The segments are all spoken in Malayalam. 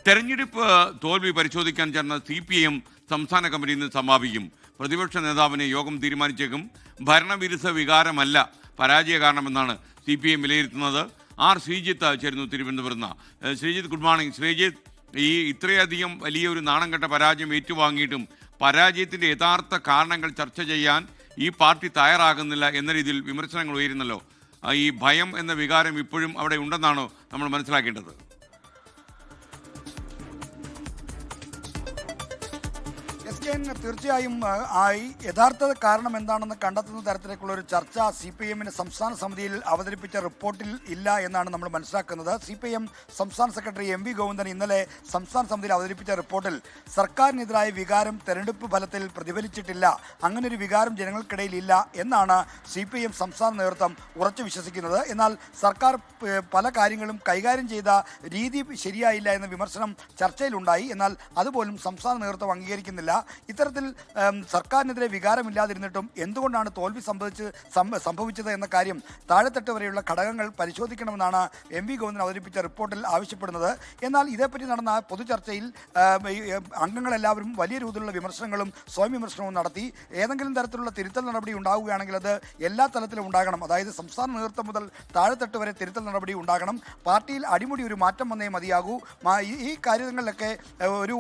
തെരഞ്ഞെടുപ്പ് തോൽവി പരിശോധിക്കാൻ ചേർന്ന CPM സംസ്ഥാന കമ്മിറ്റി ഇന്ന് സമാപിക്കും. പ്രതിപക്ഷ നേതാവിനെ യോഗം തീരുമാനിച്ചേക്കും. ഭരണവിരുദ്ധ വികാരമല്ല പരാജയ കാരണമെന്നാണ് CPM വിലയിരുത്തുന്നത്. ശ്രീജിത്ത് ചേരുന്നു തിരുവനന്തപുരത്ത്. Sreejith, good morning. ശ്രീജിത്ത്, ഇത്രയധികം വലിയൊരു നാണം കെട്ട പരാജയം ഏറ്റുവാങ്ങിയിട്ടും പരാജയത്തിൻ്റെ യഥാർത്ഥ കാരണങ്ങൾ ചർച്ച ചെയ്യാൻ ഈ പാർട്ടി തയ്യാറാകുന്നില്ല എന്ന രീതിയിൽ വിമർശനങ്ങൾ ഉയരുന്നല്ലോ. ഈ ഭയം എന്ന വികാരം ഇപ്പോഴും അവിടെ ഉണ്ടെന്നാണോ നമ്മൾ മനസ്സിലാക്കേണ്ടത്? തീർച്ചയായും യഥാർത്ഥ കാരണം എന്താണെന്ന് കണ്ടെത്തുന്ന തരത്തിലേക്കുള്ള ഒരു ചർച്ച CPM സംസ്ഥാന സമിതിയിൽ അവതരിപ്പിച്ച റിപ്പോർട്ടിൽ ഇല്ല എന്നാണ് നമ്മൾ മനസ്സിലാക്കുന്നത്. CPM സംസ്ഥാന സെക്രട്ടറി MV ഗോവിന്ദൻ ഇന്നലെ സംസ്ഥാന സമിതിയിൽ അവതരിപ്പിച്ച റിപ്പോർട്ടിൽ സർക്കാരിനെതിരായ വികാരം തെരഞ്ഞെടുപ്പ് ഫലത്തിൽ പ്രതിഫലിച്ചിട്ടില്ല, അങ്ങനൊരു വികാരം ജനങ്ങൾക്കിടയിൽ ഇല്ല എന്നാണ് CPM സംസ്ഥാന നേതൃത്വം ഉറച്ചു വിശ്വസിക്കുന്നത്. എന്നാൽ സർക്കാർ പല കാര്യങ്ങളും കൈകാര്യം ചെയ്ത രീതി ശരിയായില്ല എന്ന വിമർശനം ചർച്ചയിലുണ്ടായി. എന്നാൽ അതുപോലും സംസ്ഥാന നേതൃത്വം അംഗീകരിക്കുന്നില്ല. ഇത്തരത്തിൽ സർക്കാരിനെതിരെ വികാരമില്ലാതിരുന്നിട്ടും എന്തുകൊണ്ടാണ് തോൽവി സംഭവിച്ചത് എന്ന കാര്യം താഴെത്തട്ട് വരെയുള്ള ഘടകങ്ങൾ പരിശോധിക്കണമെന്നാണ് MV ഗോവിന്ദൻ അവതരിപ്പിച്ച റിപ്പോർട്ടിൽ ആവശ്യപ്പെടുന്നത്. എന്നാൽ ഇതേപ്പറ്റി നടന്ന പൊതുചർച്ചയിൽ അംഗങ്ങളെല്ലാവരും വലിയ രീതിയിലുള്ള വിമർശനങ്ങളും സ്വയം വിമർശനവും നടത്തി. ഏതെങ്കിലും തരത്തിലുള്ള തിരുത്തൽ നടപടി ഉണ്ടാവുകയാണെങ്കിൽ അത് എല്ലാ തലത്തിലും ഉണ്ടാകണം. അതായത് സംസ്ഥാന നേതൃത്വം മുതൽ താഴെത്തട്ട് വരെ തിരുത്തൽ നടപടി ഉണ്ടാകണം. പാർട്ടിയിൽ അടിമുടി ഒരു മാറ്റം വന്നേ മതിയാകൂ. ഈ കാര്യങ്ങളിലൊക്കെ ഒരു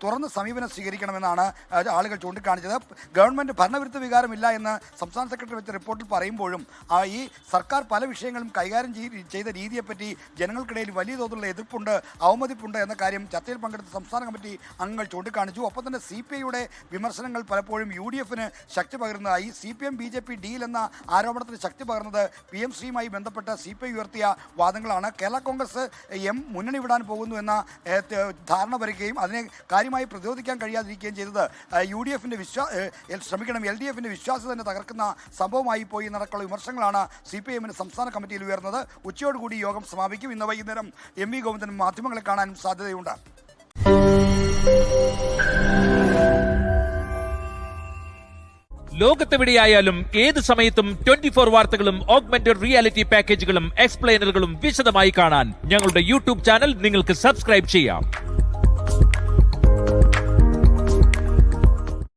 തുറന്ന സമീപനം സ്വീകരിക്കണമെന്നാണ് ആളുകൾ ചൂണ്ടിക്കാണിച്ചത്. ഗവൺമെൻറ് ഭരണവിരുദ്ധ വികാരമില്ല എന്ന് സംസ്ഥാന സെക്രട്ടറി വെച്ച റിപ്പോർട്ടിൽ പറയുമ്പോഴും ഈ സർക്കാർ പല വിഷയങ്ങളും കൈകാര്യം ചെയ്ത രീതിയെപ്പറ്റി ജനങ്ങൾക്കിടയിൽ വലിയ തോതിലുള്ള എതിർപ്പുണ്ട്, അവമതിപ്പുണ്ട് എന്ന കാര്യം ചർച്ചയിൽ പങ്കെടുത്ത സംസ്ഥാന കമ്മിറ്റി അംഗങ്ങൾ ചൂണ്ടിക്കാണിച്ചു. ഒപ്പം തന്നെ CPIയുടെ വിമർശനങ്ങൾ പലപ്പോഴും UDFന് ശക്തി പകരുന്നതായി. CPM BJP ഡീൽ എന്ന ആരോപണത്തിന് ശക്തി പകർന്നത് PM ശ്രീയുമായി ബന്ധപ്പെട്ട് CPI ഉയർത്തിയ വാദങ്ങളാണ്. കേരള കോൺഗ്രസ് മുന്നണി വിടാൻ പോകുന്നു എന്ന ധാരണ വരികയും അതിനെ കാര്യമായി പ്രതിരോധിക്കാൻ കഴിയാതിരിക്കുകയും ചെയ്തത് LDFിൻ്റെ വിശ്വാസം തന്നെ തകർക്കുന്ന സംഭവമായി പോയി നടക്കുള്ള വിമർശനങ്ങളാണ് CPM സംസ്ഥാന കമ്മിറ്റിയിൽ ഉയർന്നത്. ഉച്ചയോടുകൂടി യോഗം സമാപിക്കും. ഇന്ന് വൈകുന്നേരം MV ഗോവിന്ദൻ മാധ്യമങ്ങളെ കാണാനും സാധ്യതയുണ്ട്. ലോകത്തെവിടെയായാലും ഏത് സമയത്തും 24 വാർത്തകളും ഓഗ്മെന്റഡ് റിയാലിറ്റി പാക്കേജുകളും എക്സ്പ്ലെയിനറുകളും വിശദമായി കാണാൻ ഞങ്ങളുടെ YouTube ചാനൽ നിങ്ങൾക്ക് സബ്സ്ക്രൈബ് ചെയ്യാം.